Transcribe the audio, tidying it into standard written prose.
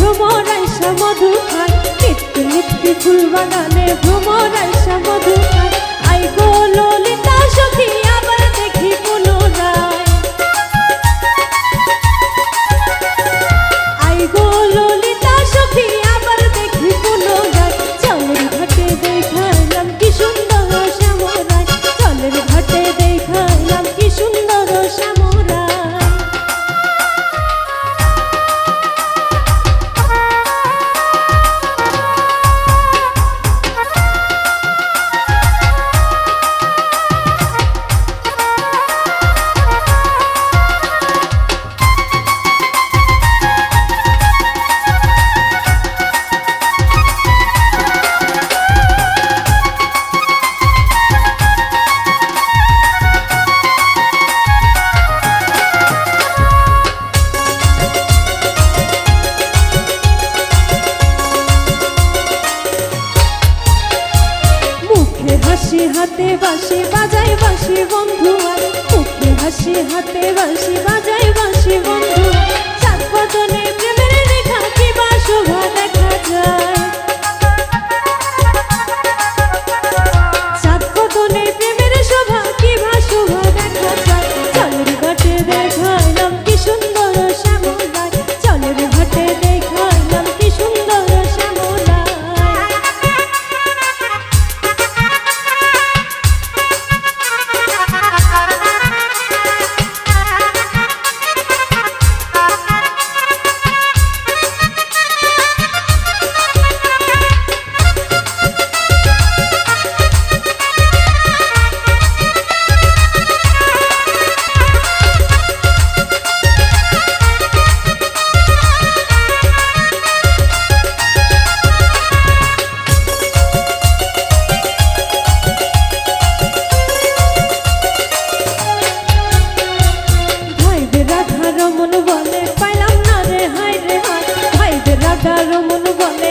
ভ্রমর আইসা মধু খায়, নিত্যি নিত্যি ফুল বাগানে ভ্রমর আইসা মধু খায়। আই গো ললিতা সখী আবার দেখি পুনরায়, আই গো ললিতা সখী আবার দেখি পুনরায়। জলের ঘাটে দেখাইলাম কি সুন্দর শ্যামরায়, জলের ঘাটে দেখাইলাম কি সুন্দর শ্যামরায়। হাসি হাতে বাঁশি বাজাই বাঁশি বন্ধু আর, মুখে হাসি হাতে বাঁশি বাজাই বাঁশি বন্ধু। চাঁদ বদনে প্রেমের রেখা কি বা শোভা দেখা যায়, চাঁদ বদনে প্রেমের শোভা কি বা শোভা দেখা যায়। জলের ঘাটে দেখাইলাম কি সুন্দর শ্যামরায়, জলের ঘাটে দেখাইলাম কি সুন্দর শ্যামরায়। মন বলে পাইলাম না রে হায় রে হায়, ভাইদের রাধার মন বলে